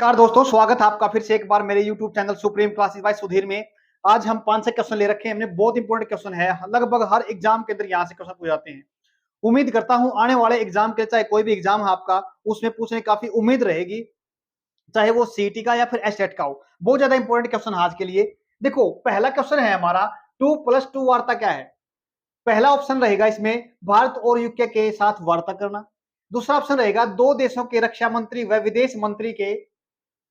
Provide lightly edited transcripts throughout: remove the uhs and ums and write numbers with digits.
नमस्कार दोस्तों, स्वागत है आपका फिर से एक बार मेरे YouTube channel supreme classes bye Sudhir में। आज हम 5 से क्वेश्चन ले रखे हैं हमने। बहुत इंपॉर्टेंट क्वेश्चन है, लगभग हर एग्जाम के अंदर यहाँ से क्वेश्चन पूछ जाते हैं। उम्मीद करता हूं आने वाले एग्जाम के, चाहे कोई भी एग्जाम है आपका, उसमें पूछने की काफी उम्मीद रहेगी, चाहे वो सीटी का या फिर एस्टेट का हो। बहुत ज्यादा इंपॉर्टेंट क्वेश्चन आज के लिए। देखो, पहला क्वेश्चन है हमारा 2+2 वार्ता क्या है। पहला ऑप्शन रहेगा इसमें भारत और यूके के साथ वार्ता करना। दूसरा ऑप्शन रहेगा दो देशों के रक्षा मंत्री व विदेश मंत्री के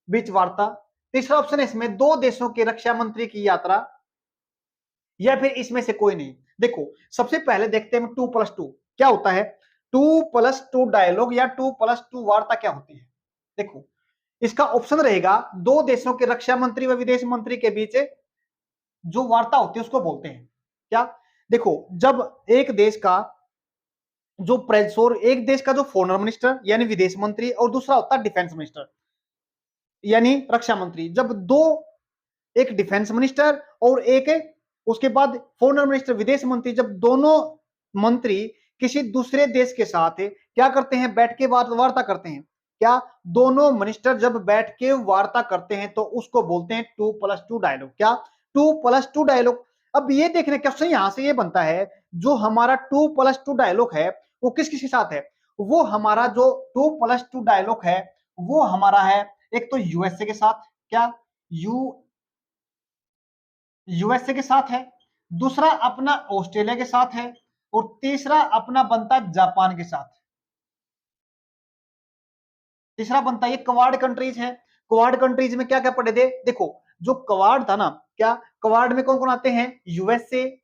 बीच वार्ता। तीसरा ऑप्शन है इसमें दो देशों के रक्षा मंत्री की यात्रा, या फिर इसमें से कोई नहीं। देखो, सबसे पहले देखते हैं 2+2 क्या होता है। 2+2 डायलॉग या 2+2 वार्ता क्या होती है। देखो, इसका ऑप्शन रहेगा दो देशों के रक्षा मंत्री व विदेश मंत्री के बीच जो वार्ता होती है उसको बोलते हैं क्या। देखो, जब एक देश का जो एक देश का जो फॉरेन मिनिस्टर यानी विदेश मंत्री, और दूसरा होता है डिफेंस मिनिस्टर यानी रक्षा मंत्री, जब दो, एक डिफेंस मिनिस्टर और एक उसके बाद फॉरेन मिनिस्टर विदेश मंत्री, जब दोनों मंत्री किसी दूसरे देश के साथ क्या करते हैं, बैठ के वार्ता करते हैं क्या, दोनों मिनिस्टर जब बैठ के वार्ता करते हैं तो उसको बोलते हैं 2+2 डायलॉग। क्या, 2+2 डायलॉग। अब ये देखने क्वेश्चन यहां से ये बनता है, जो हमारा 2+2 डायलॉग है वो किस किस के साथ है। वो हमारा जो 2+2 डायलॉग है वो हमारा है, एक तो यूएसए के साथ, क्या यूएसए के साथ है, दूसरा अपना ऑस्ट्रेलिया के साथ है, और तीसरा अपना बनता है जापान के साथ। तीसरा बनता है, ये क्वाड कंट्रीज है। क्वाड कंट्रीज में क्या क्या पढ़े थे। देखो, जो क्वाड था ना, क्या क्वाड में कौन कौन आते हैं, यूएसए,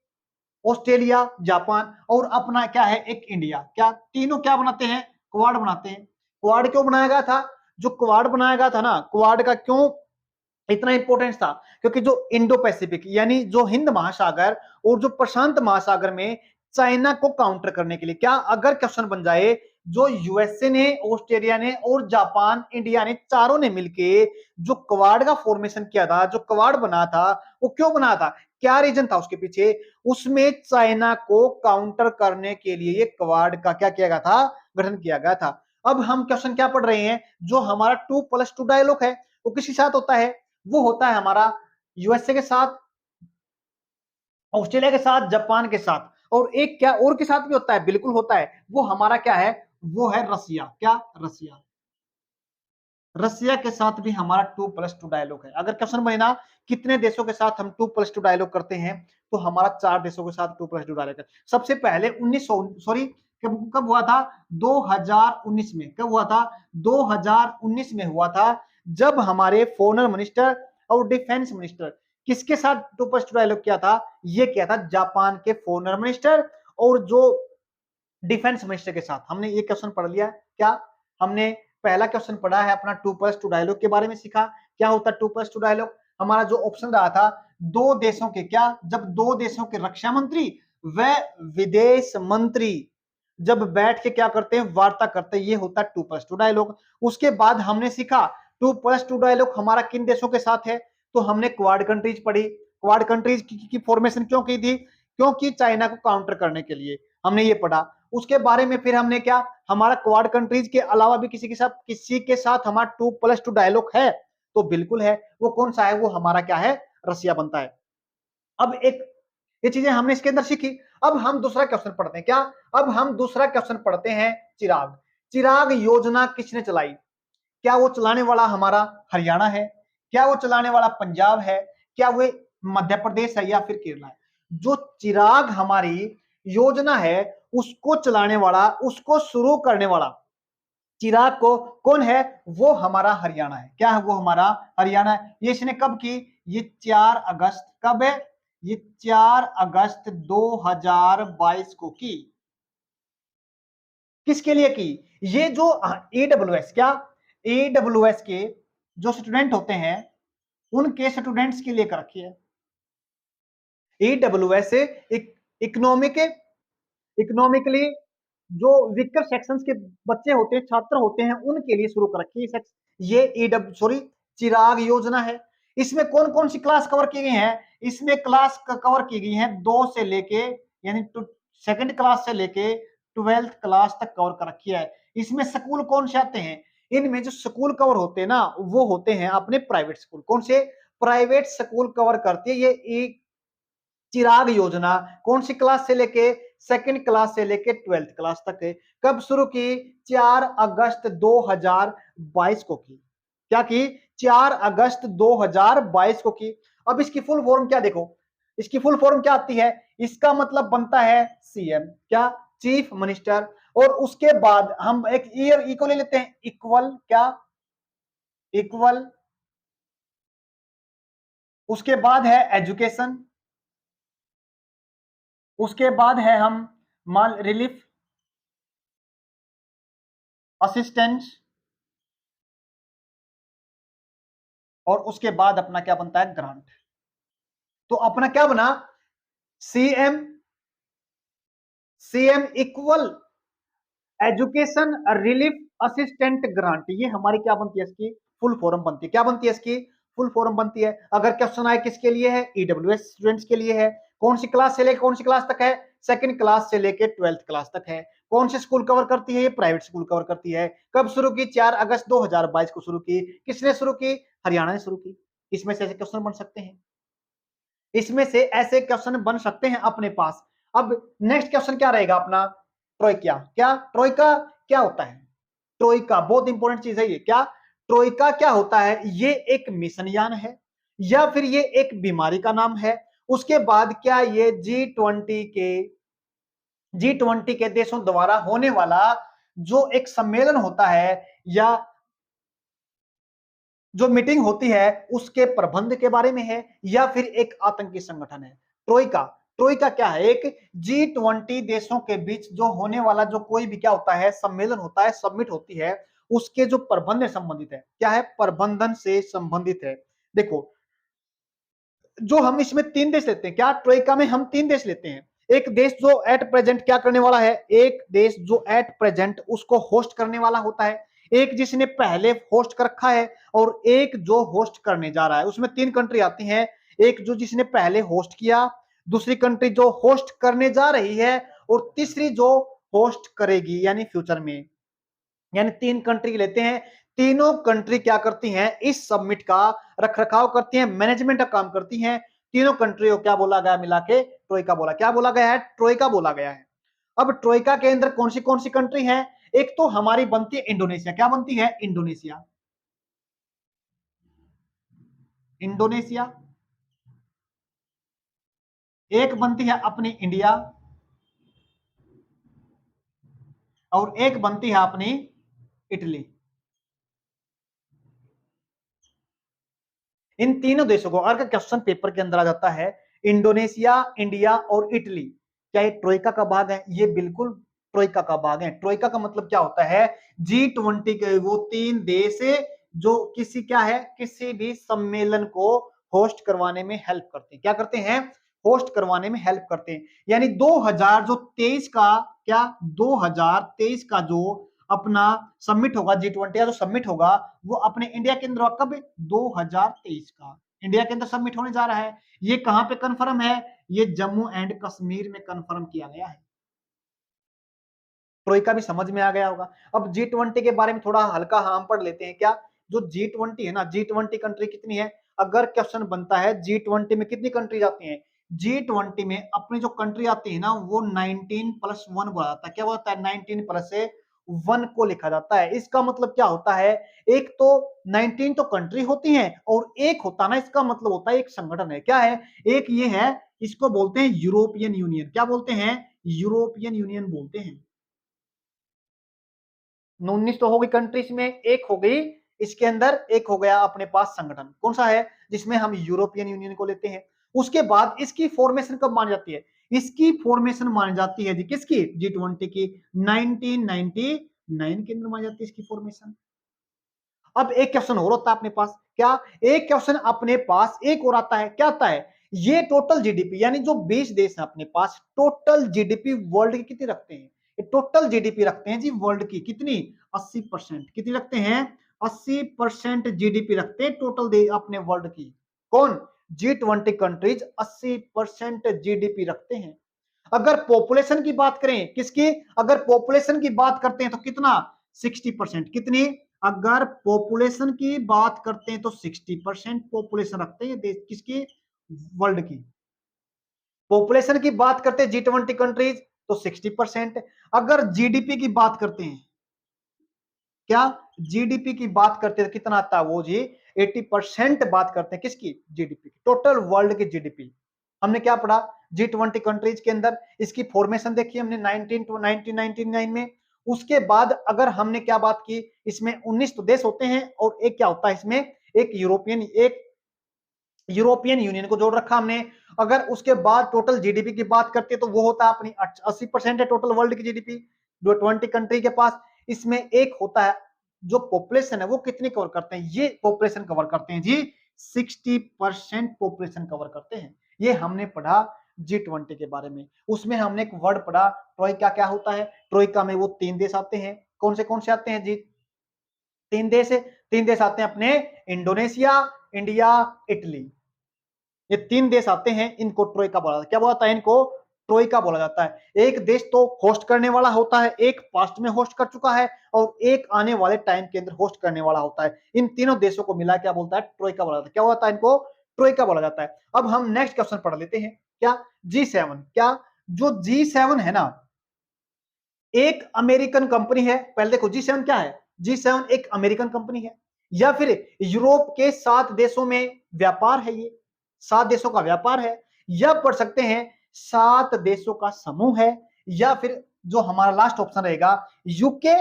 ऑस्ट्रेलिया, जापान, और अपना क्या है, एक इंडिया। क्या तीनों क्या बनाते हैं, क्वाड बनाते हैं। क्वाड क्यों बनाया गया था, जो क्वाड बनाया गया था ना, क्वाड का क्यों इतना इंपॉर्टेंस था, क्योंकि जो इंडो पैसिफिक यानी जो हिंद महासागर और जो प्रशांत महासागर में चाइना को काउंटर करने के लिए, क्या अगर क्वेश्चन बन जाए, जो यूएसए ने, ऑस्ट्रेलिया ने और जापान, इंडिया ने, चारों ने मिलके जो क्वाड का फॉर्मेशन किया था, जो क्वाड बना था, वो क्यों बना था, क्या रीजन था उसके पीछे, उसमें चाइना को काउंटर करने के लिए ये क्वाड का क्या किया गया था, गठन किया गया था। अब हम क्वेश्चन क्या पढ़ रहे हैं, जो हमारा 2+2 डायलॉग है वो किसके साथ होता है, वो होता है हमारा यूएसए के साथ, ऑस्ट्रेलिया के साथ, जापान के साथ, और एक क्या और के साथ भी होता है, बिल्कुल होता है, वो हमारा क्या है, वो है रसिया। क्या, रसिया। रसिया के साथ भी हमारा 2+2 डायलॉग है। अगर क्वेश्चन बने ना कितने देशों के साथ हम 2+2 डायलॉग करते हैं, तो हमारा 4 देशों के साथ 2+2 डायलॉग है। सबसे पहले 1900 सॉरी कब कब हुआ था, 2019 में। कब हुआ था, 2019 में हुआ था, जब हमारे फॉरेन मिनिस्टर और डिफेंस मिनिस्टर किसके साथ 2+2 डायलॉग किया था, ये किया था जापान के फॉरेन मिनिस्टर और जो डिफेंस मिनिस्टर के साथ। हमने ये क्वेश्चन पढ़ लिया। क्या, हमने पहला क्वेश्चन पढ़ा है अपना 2+2 डायलॉग के बारे में सीखा। क्या होता है 2+2 डायलॉग, हमारा जो ऑप्शन रहा था दो देशों के, क्या, जब दो देशों के रक्षा मंत्री व विदेश मंत्री जब बैठ के क्या करते हैं, वार्ता करते हैं, ये होता है 2+2 डायलॉग। उसके बाद हमने सीखा 2+2 डायलॉग हमारा किन देशों के साथ है, तो हमने क्वाड कंट्रीज पढ़ी। क्वाड कंट्रीज की फॉर्मेशन क्यों की थी, क्योंकि चाइना को काउंटर करने के लिए, हमने ये पढ़ा। उसके बारे में फिर हमने क्या, हमारा क्वाड कंट्रीज के अलावा भी किसी के साथ हमारा 2+2 डायलॉग है, तो बिल्कुल है। वो कौन सा है, वो हमारा क्या है, रसिया बनता है। अब एक ये चीजें हमने इसके अंदर सीखी। अब हम दूसरा क्वेश्चन पढ़ते हैं। क्या, अब हम दूसरा क्वेश्चन पढ़ते हैं, चिराग। चिराग योजना किसने चलाई। क्या वो चलाने वाला हमारा हरियाणा है, क्या वो चलाने वाला पंजाब है, क्या वो मध्य प्रदेश है, या फिर केरला है। जो चिराग हमारी योजना है उसको चलाने वाला, उसको शुरू करने वाला चिराग को कौन है, वो हमारा हरियाणा है। क्या है, वो हमारा हरियाणा है। ये इसने कब की, ये 4 अगस्त, कब है, ये 4 अगस्त 2022 को की। किसके लिए की, ये जो एडब्ल्यूएस, क्या एडब्ल्यूएस के जो स्टूडेंट होते हैं उनके स्टूडेंट्स के लिए कर रखी है। एडब्ल्यूएस इकोनॉमिक इकोनॉमिकली जो वीकर सेक्शंस के बच्चे होते हैं, छात्र होते हैं, उनके लिए शुरू कर रखी है ये चिराग योजना है। इसमें कौन कौन सी क्लास कवर की गई है, इसमें क्लास कवर की गई है 2 से लेके यानी सेकंड क्लास से लेके 12th क्लास तक कवर कर रखी है। इसमें स्कूल कौन से आते हैं, इनमें जो स्कूल कवर होते हैं ना, वो होते हैं अपने प्राइवेट स्कूल। कौन से? प्राइवेट स्कूल कवर करती है ये एक चिराग योजना। कौन सी क्लास से लेके? सेकंड क्लास से लेके 12th क्लास तक है। कब शुरू की? 4 अगस्त 2022 को की। क्या की? 4 अगस्त 2022 को की। अब इसकी फुल फॉर्म क्या देखो, इसकी फुल फॉर्म क्या आती है? इसका मतलब बनता है सीएम, क्या? Chief minister. और उसके बाद हम एक ईयर ई को ले लेते हैं, इक्वल, क्या? इक्वल। उसके बाद है एजुकेशन। उसके बाद है हम मान रिलीफ असिस्टेंस। और उसके बाद अपना क्या बनता है? ग्रांट। तो अपना क्या बना? CM, CM equal education relief assistant grant. ये हमारी क्या बनती है? इसकी फुल फॉर्म बनती है। क्या बनती है इसकी? फुल फॉर्म बनती है। अगर क्वेश्चन आए किसके लिए है? ईडब्ल्यूएस स्टूडेंट्स के लिए है। कौन सी क्लास से लेकर कौन सी क्लास तक है? सेकंड क्लास से लेकर 12th क्लास तक है। कौन सी स्कूल कवर करती है? ये प्राइवेट स्कूल कवर करती है। कब शुरू की? 4 अगस्त 2022 को शुरू की। किसने शुरू की? हरियाणा ने शुरू की। इसमें से ऐसे क्वेश्चन बन सकते हैं, इसमें से ऐसे क्वेश्चन बन सकते हैं अपने पास। अब नेक्स्ट क्वेश्चन क्या रहेगा अपना? ट्रोइका। क्या? ट्रोइका क्या होता है? ट्रोइका बहुत इंपॉर्टेंट चीज है ये। क्या? ट्रोइका क्या होता है? ये एक मिशन यान है या फिर ये एक बीमारी का नाम है? उसके बाद क्या ये जी ट्वेंटी के देशों द्वारा होने वाला जो एक सम्मेलन होता है या जो मीटिंग होती है उसके प्रबंध के बारे में है या फिर एक आतंकी संगठन है? ट्रोइका, ट्रोइका क्या है? एक जी 20 देशों के बीच जो होने वाला जो कोई भी क्या होता है? सम्मेलन होता है, सबमिट होती है, उसके जो प्रबंध से संबंधित है। क्या है? प्रबंधन से संबंधित है। देखो, जो हम इसमें 3 देश लेते हैं, क्या ट्रोइका में हम 3 देश लेते हैं। एक देश जो एट प्रेजेंट क्या करने वाला है, एक देश जो एट प्रेजेंट उसको होस्ट करने वाला होता है, एक जिसने पहले होस्ट कर रखा है और एक जो होस्ट करने जा रहा है। उसमें 3 कंट्री आती हैं, एक जो जिसने पहले होस्ट किया, दूसरी कंट्री जो होस्ट करने जा रही है और तीसरी जो होस्ट करेगी यानी फ्यूचर में। यानी 3 कंट्री लेते हैं। तीनों कंट्री क्या करती हैं? इस सबमिट का रख रखाव करती हैं, मैनेजमेंट का काम करती हैं। तीनों कंट्री को क्या बोला गया? मिला के ट्रोइका बोला। क्या बोला गया है? ट्रोइका बोला गया है। अब ट्रोइका के अंदर कौन सी कंट्री है? एक तो हमारी बनती है इंडोनेशिया। क्या बनती है? Indonesia, Indonesia. एक बनती है अपनी इंडिया और एक बनती है अपनी इटली। इन तीनों देशों को अगर क्वेश्चन पेपर के अंदर आ जाता है इंडोनेशिया, इंडिया और इटली, क्या ये ट्रोइका का भाग है? ये बिल्कुल ट्रोइका का भाग है। ट्रोइका का मतलब क्या होता है? जी 20 के वो 3 देश जो किसी क्या है? किसी भी सम्मेलन को होस्ट करवाने में हेल्प करते हैं। क्या करते हैं? होस्ट करवाने में हेल्प करते हैं। यानी 2023 का क्या? 2023 का जो अपना सबमिट होगा जी 20 का जो सबमिट होगा वो अपने इंडिया के अंदर कब? 2023 का इंडिया के अंदर सबमिट होने जा रहा है। ये कहां पे कंफर्म है? ये जम्मू एंड कश्मीर में कंफर्म किया गया है। ट्रोइका भी समझ में आ गया होगा। अब जी 20 के बारे में थोड़ा हल्का हम पढ़ लेते हैं। क्या? जो जी 20 है ना, जी 20 कंट्री कितनी है? अगर क्वेश्चन बनता है जी 20 में कितनी कंट्री आती है? जी 20 में अपनी जो कंट्री आती है ना वो 19+1 बोला जाता है। क्या बोलता है? 19+1 को लिखा जाता है। इसका मतलब क्या होता है? एक तो 19 तो कंट्री होती है और एक होता ना, इसका मतलब होता है एक संगठन है। क्या है? एक ये है, इसको बोलते हैं यूरोपियन यूनियन। क्या बोलते हैं? यूरोपियन यूनियन बोलते हैं। 19 तो हो गई कंट्रीज में, एक हो गई इसके अंदर, एक हो गया अपने पास संगठन। कौन सा है? जिसमें हम यूरोपियन यूनियन को लेते हैं। उसके बाद इसकी फॉर्मेशन कब मानी जाती है? इसकी फॉर्मेशन मानी जाती है जी किसकी? जी 20 की 1999 के अंदर मानी जाती है इसकी फॉर्मेशन। अब एक क्वेश्चन और होता है अपने पास। क्या? एक क्वेश्चन अपने पास एक और आता है। क्या आता है? ये टोटल जीडीपी यानी जो 20 देश है अपने पास, टोटल जीडीपी वर्ल्ड की कितनी रखते हैं? ये टोटल जीडीपी रखते हैं जी वर्ल्ड की कितनी? 80%। कितनी रखते हैं? 80% जीडीपी रखते हैं टोटल अपने वर्ल्ड की। कौन? जी 20 कंट्रीज 80% जीडीपी रखते हैं। अगर पॉपुलेशन की बात करें, किसकी? अगर पॉपुलेशन की बात करते हैं तो कितना? 60%। कितनी? अगर पॉपुलेशन की बात करते हैं तो 60% पॉपुलेशन रखते हैं देश किसकी, वर्ल्ड की। पॉपुलेशन की बात करते हैं G20 कंट्रीज तो 60%। अगर जीडीपी की बात करते हैं, क्या जीडीपी की बात करते हैं तो कितना आता है वो जी, 80% बात करते हैं किसकी, जीडीपी की, टोटल वर्ल्ड की जीडीपी। हमने क्या पढ़ा G20 कंट्रीज के अंदर, इसकी फॉर्मेशन देखी हमने 1999 में। उसके बाद अगर हमने क्या बात की, इसमें 19 तो देश होते हैं और एक क्या होता है इसमें, एक यूरोपियन यूनियन को जोड़ रखा हमने। अगर उसके बाद टोटल जीडीपी की बात करते हैं तो वो होता है अपनी 80% है टोटल वर्ल्ड की जीडीपी जो 20 कंट्री के पास। इसमें एक होता है जो पॉपुलेशन है वो कितनी कवर करते हैं, ये पॉपुलेशन कवर करते हैं जी, 60% पॉपुलेशन कवर करते हैं। ये हमने पढ़ा G20 के बारे में। उसमें हमने एक वर्ड पढ़ा ट्रोइका, क्या होता है ट्रोइका में, वो 3 देश आते हैं, कौन से आते हैं जी, 3 देश आते हैं अपने, इंडोनेशिया, इंडिया, इटली, ये 3 देश आते हैं, इनको ट्रोइका बोला जाता है। क्या बोला जाता है इनको, ट्रोइका बोला जाता है। एक देश तो होस्ट करने वाला होता है, एक पास्ट में होस्ट कर चुका है और एक आने वाले टाइम के अंदर होस्ट करने वाला होता है। इन तीनों देशों को मिला क्या बोलता है, ट्रोइका बोला जाता है। क्या होता है इनको, ट्रोइका बोला जाता है। अब हम नेक्स्ट क्वेश्चन पढ़ लेते हैं, क्या G7, क्या जो G7 है ना, एक अमेरिकन कंपनी है। पहले देखो G7 क्या है, G7 एक अमेरिकन कंपनी है, या फिर यूरोप के 7 देशों में व्यापार है, ये 7 देशों का व्यापार है, या पढ़ सकते हैं 7 देशों का समूह है, या फिर जो हमारा लास्ट ऑप्शन रहेगा यूके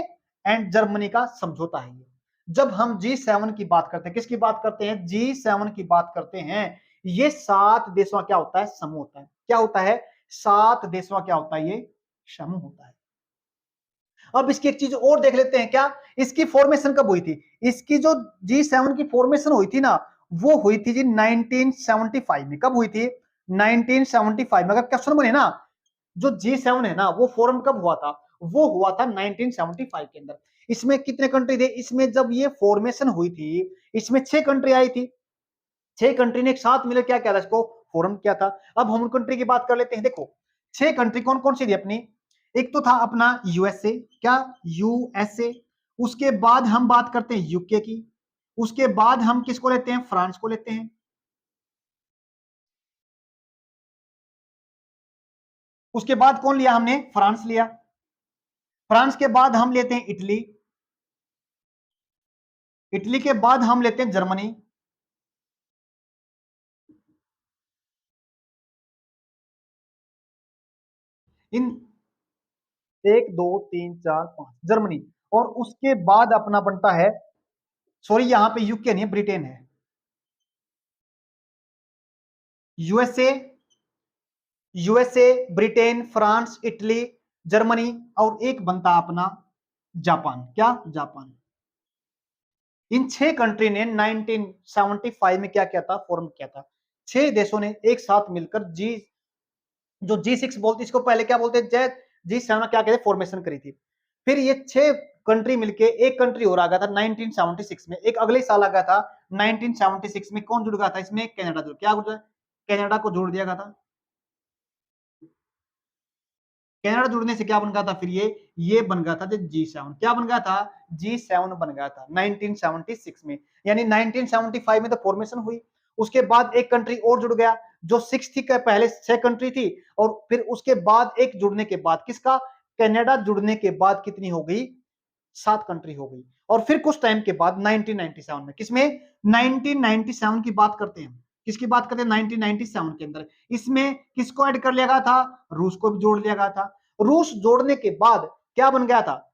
एंड जर्मनी का समझौता है। जब हम G7 की बात करते हैं, किसकी बात करते हैं, G7 की बात करते हैं, ये 7 देशों का क्या होता है, समूह होता है। क्या होता है, 7 देशों का क्या होता है, ये समूह होता है। अब इसकी एक चीज और देख लेते हैं, क्या इसकी फॉर्मेशन कब हुई थी, इसकी जो G7 की फॉर्मेशन हुई थी ना, वो हुई थी जी 1975 में। कब हुई थी, 1975 में। अगर क्वेश्चन बने ना, जो G7 है ना वो फॉर्म कब हुआ था, वो हुआ था 1975 के अंदर। इसमें कितने कंट्री थे, इसमें जब ये फॉर्मेशन हुई थी, इसमें 6 कंट्री आई थी। 6 कंट्री ने एक साथ मिलकर क्या किया था, इसको फॉर्म किया था। अब हम कंट्री की बात कर लेते हैं। देखो 6 कंट्री कौन कौन सी थी अपनी, एक तो था अपना यूएसए, क्या यूएसए, उसके बाद हम बात करते हैं यूके की, उसके बाद हम किसको लेते हैं, फ्रांस को लेते हैं, उसके बाद कौन लिया हमने, फ्रांस लिया, फ्रांस के बाद हम लेते हैं इटली, इटली के बाद हम लेते हैं जर्मनी, इन 1 2 3 4 5 जर्मनी, और उसके बाद अपना बनता है, सॉरी यहां पे यूके नहीं है, ब्रिटेन है, USA, Britain, France, Italy, Germany, और एक बनता अपना जापान, क्या जापान। इन 6 कंट्री ने 1975 में क्या किया था, फॉर्म किया था। 6 देशों ने एक साथ मिलकर जो G6 बोलते, इसको पहले क्या बोलते हैं, G7 क्या कहते, फॉर्मेशन करी थी। फिर ये 6 कंट्री मिलके एक कंट्री और आ गया था 1976 में, एक अगले साल आ गया था 1976 में। कौन जुड़ गया था इसमें, कनाडा जुड़, क्या जुड़ा, कनाडा को जोड़ दिया गया था। कनाडा जुड़ने से क्या बन गया था फिर, ये बन गया था G7, क्या बन गया था, G7 बन गया था 1976 में। यानी 1975 में तो फॉर्मेशन हुई, उसके बाद एक कंट्री और जुड़ गया जो 6 थी, पहले 6 कंट्री थी, और फिर उसके बाद एक जुड़ने के बाद किसका, कनाडा जुड़ने के बाद कितनी हो गई, 7 कंट्री हो गई। और फिर कुछ टाइम के बाद 1997 में, किसमें, 1997 की बात करते हैं, किसकी बात करते हैं, 1997 के अंदर इसमें किसको ऐड कर लिया गया था, रूस को भी जोड़ लिया गया था। रूस जोड़ने के बाद क्या बन गया था,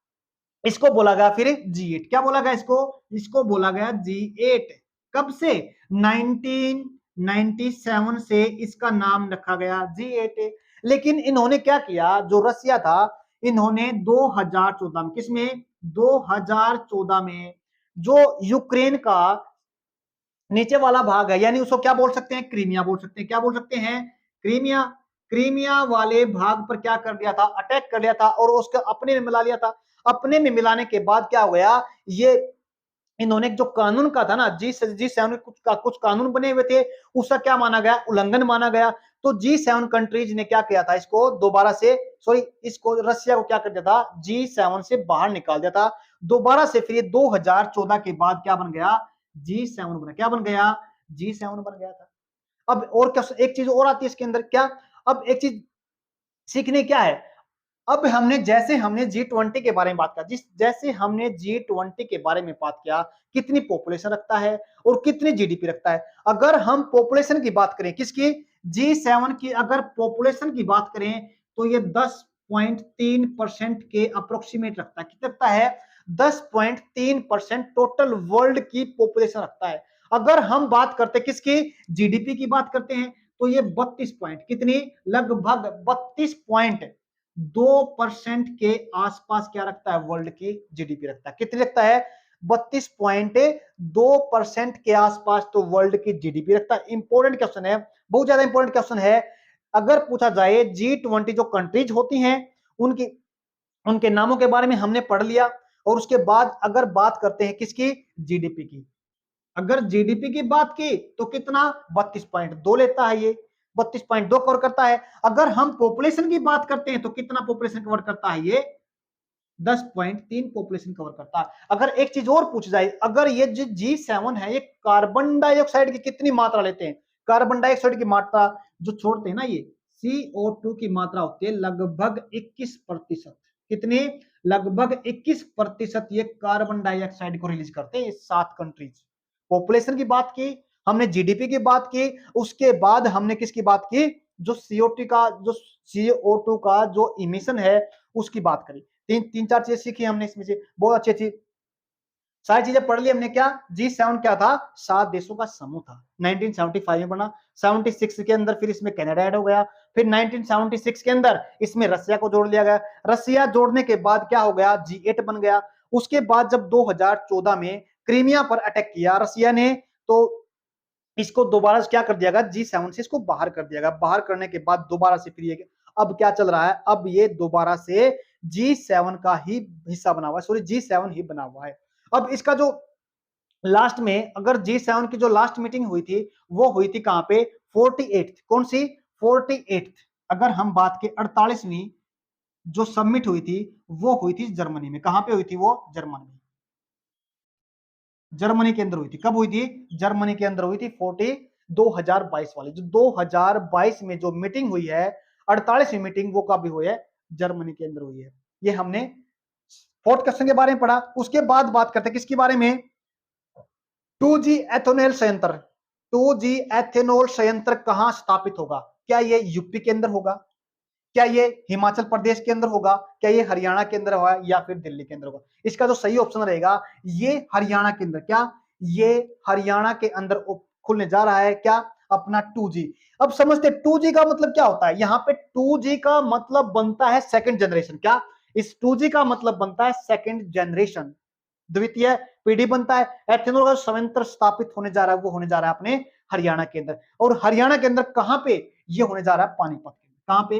इसको बोला गया फिर G8, क्या बोला गया इसको, इसको बोला गया G8। कब से, 1997 से इसका नाम रखा गया G8। लेकिन इन्होंने क्या किया, जो रसिया था, इन्होंने 2014 में, किसमें, 2014 में जो यूक्रेन का नीचे वाला भाग है, यानी उसको क्या बोल सकते हैं, क्रीमिया बोल सकते हैं, क्या बोल सकते हैं, क्रीमिया, क्रीमिया वाले भाग पर क्या कर दिया था, अटैक कर लिया था और उसको अपने में मिला लिया था। अपने में मिलाने के बाद क्या हो गया, ये इन्होंने जो कानून का था ना, G7 कुछ कानून बने हुए थे, उसका क्या माना गया, उल्लंघन माना गया। तो G7 कंट्रीज ने क्या किया था, इसको दोबारा से, सॉरी इसको रसिया को क्या कर दिया था, G7 से बाहर निकाल दिया था। दोबारा से फिर ये 2014 के बाद क्या बन गया, G7 बना। क्या बन गया, G7 बन गया था। अब और क्या, एक चीज और आती है इसके अंदर, क्या, अब एक चीज सीखने क्या है, अब हमने जैसे हमने G20 के बारे में बात किया, जिस जैसे हमने G20 के बारे में बात किया, कितनी पॉपुलेशन रखता है और कितनी जीडीपी रखता है। अगर हम पॉपुलेशन की बात करें, किसकी, G7 की अगर पॉपुलेशन की बात करें तो ये 10.3% के अप्रोक्सीमेट रखता है। कितना रखता है, 10.3% टोटल वर्ल्ड की पॉपुलेशन रखता है। अगर हम बात करते किसकी, जीडीपी की बात करते हैं, तो ये 32 पॉइंट, कितनी, लगभग 32.2% के आसपास क्या रखता है, वर्ल्ड की जीडीपी रखता है। कितनी रखता है, 32.2% के आसपास तो वर्ल्ड की जीडीपी रखता है। इंपॉर्टेंट क्वेश्चन है, बहुत ज्यादा इंपॉर्टेंट क्वेश्चन है। अगर पूछा जाए G20 जो कंट्रीज होती हैं उनकी, उनके नामों के बारे में हमने पढ़ लिया, और उसके बाद अगर बात करते हैं किसकी, जीडीपी की, अगर जीडीपी की बात की तो कितना, 32.2 लेता है, ये 32.2 कवर करता है। अगर हम पॉपुलेशन की बात करते हैं तो कितना पॉपुलेशन कवर करता है, ये 10.3 पॉपुलेशन कवर करता है। अगर एक चीज और पूछ जाए, अगर ये जो G7 है ये कार्बन डाइऑक्साइड की कितनी मात्रा लेते हैं, कार्बन डाइऑक्साइड की मात्रा जो छोड़ते हैं ना, ये CO2 की मात्रा होती है लगभग 21%। कितने, लगभग 21% ये कार्बन डाइऑक्साइड को रिलीज करते हैं, ये 7 कंट्रीज। पॉपुलेशन की बात की हमने, जीडीपी की बात की, उसके बाद हमने किसकी बात की, जो CO2 का जो इमिशन है उसकी बात करी। तीन चार चीजें सीखी हमने इसमें से, बहुत अच्छी अच्छी सारी चीजें पढ़ ली हमने। क्या, G7 क्या था, 7 देशों का समूह था, 1975 में बना, 76 के अंदर फिर इसमें कनाडा ऐड हो गया, फिर 1976 के अंदर इसमें रसिया को जोड़ लिया गया, रसिया जोड़ने के बाद क्या हो गया, G8 बन गया। उसके बाद जब 2014 में क्रीमिया पर अटैक किया रसिया ने, तो इसको दोबारा से क्या कर दिया गया, G7 से इसको बाहर कर दिया गया। बाहर करने के बाद दोबारा से फिर ये अब क्या चल रहा है, अब ये दोबारा से G7 का ही हिस्सा बना हुआ है, सॉरी G7 ही बना हुआ है। अब इसका जो लास्ट में, अगर G7 की जो लास्ट मीटिंग हुई थी वो हुई थी कहां पे, 48, कौन सी, 48। अगर हम बात के 48वीं जो सबमिट हुई थी वो हुई थी जर्मनी में। कहां पे हुई थी वो, जर्मनी में, जर्मनी के अंदर हुई थी। कब हुई थी, जर्मनी के अंदर हुई थी 2022 वाली, जो 2022 में जो मीटिंग हुई है, 48वीं मीटिंग, वो कब हुई है, जर्मनी के अंदर हुई है। ये हमने फोर्थ क्वेश्चन के बारे में पढ़ा। उसके बाद बात करते हैं किसके बारे में, 2G एथेनॉल संयंत्र। 2G एथेनॉल संयंत्र कहां स्थापित होगा, क्या ये यूपी के अंदर होगा, क्या ये हिमाचल प्रदेश के अंदर होगा, क्या ये हरियाणा के अंदर होगा, या फिर दिल्ली के अंदर होगा। इसका जो सही ऑप्शन रहेगा ये हरियाणा के अंदर, क्या, ये हरियाणा के अंदर खुलने जा रहा है, क्या, अपना 2G। अब समझते 2G का मतलब क्या होता है, यहाँ पे 2G का मतलब बनता है सेकंड जनरेशन। क्या, इस 2G का मतलब बनता है सेकंड जनरेशन, द्वितीय पीढ़ी बनता है। एथेनॉल का संयंत्र स्थापित होने जा रहा है, वो होने जा रहा है अपने हरियाणा के अंदर। और हरियाणा के अंदर कहां पे ये होने जा रहा है, पानीपत के अंदर। कहां पे,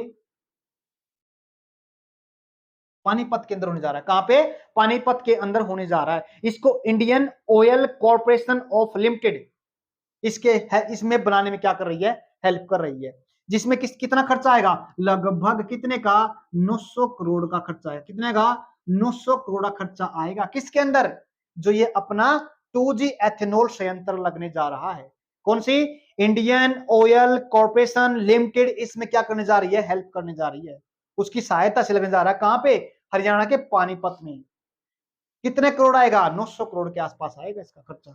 पानीपत के अंदर होने जा रहा है। कहां पे, पानीपत के अंदर होने जा रहा है। इसको Indian oil corporation of limited इसके है, इसमें बनाने में क्या कर रही है, हेल्प कर रही है। जिसमें कितना खर्चा आएगा, लगभग कितने का, 900 करोड़ का खर्चा है। कितने का, 900 करोड़ का खर्चा आएगा। किसके अंदर, जो ये अपना 2G एथेनॉल संयंत्र लगने जा रहा है। कौन सी, इंडियन ऑयल कॉर्पोरेशन लिमिटेड इसमें क्या करने जा रही है, हेल्प करने जा रही है, उसकी सहायता से लगने जा रहा है। कहां पे, हरियाणा के पानीपत में। कितने करोड़ आएगा, 900 करोड़ के आसपास आएगा इसका खर्चा,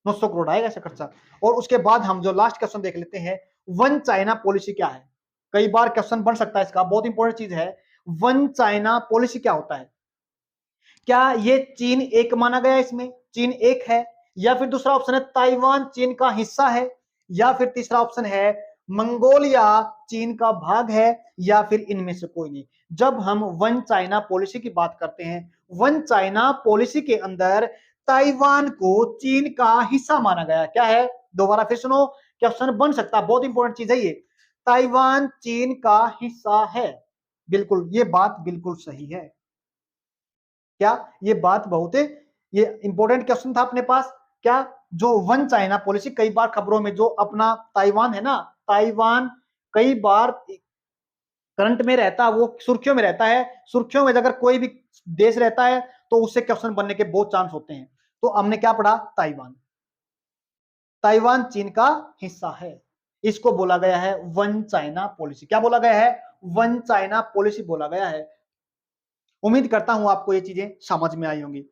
900 करोड़ आएगा इसका खर्चा। और उसके बाद हम जो लास्ट क्वेश्चन देख लेते हैं, वन चाइना पॉलिसी क्या है। कई बार क्वेश्चन बन सकता है इसका, बहुत इंपॉर्टेंट चीज है। वन चाइना पॉलिसी क्या होता है, क्या ये चीन एक माना गया, इसमें चीन एक है, या फिर दूसरा ऑप्शन है ताइवान चीन का हिस्सा है, या फिर तीसरा ऑप्शन है मंगोलिया चीन का भाग है, या फिर इनमें से कोई नहीं। जब हम वन चाइना पॉलिसी की बात करते हैं, वन चाइना पॉलिसी के अंदर ताइवान को चीन का हिस्सा माना गया। क्या है, दोबारा फिर सुनो, क्वेश्चन बन सकता है, बहुत इंपॉर्टेंट चीज है ये। ताइवान चीन का हिस्सा है, बिल्कुल ये बात बिल्कुल सही है। क्या, ये बात बहुत ये इंपॉर्टेंट क्वेश्चन था अपने पास। क्या, जो वन चाइना पॉलिसी, कई बार खबरों में जो अपना ताइवान है ना, ताइवान कई बार करंट में रहता है, वो सुर्खियों में रहता है। सुर्खियों में अगर कोई भी देश रहता है तो उससे क्वेश्चन बनने के बहुत चांस होते हैं। तो हमने क्या पढ़ा, ताइवान। ताइवान चीन का हिस्सा है, इसको बोला गया है वन चाइना पॉलिसी। क्या बोला गया है, वन चाइना पॉलिसी बोला गया है। उम्मीद करता हूं आपको ये चीजें समझ में आई होंगी।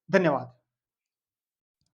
धन्यवाद।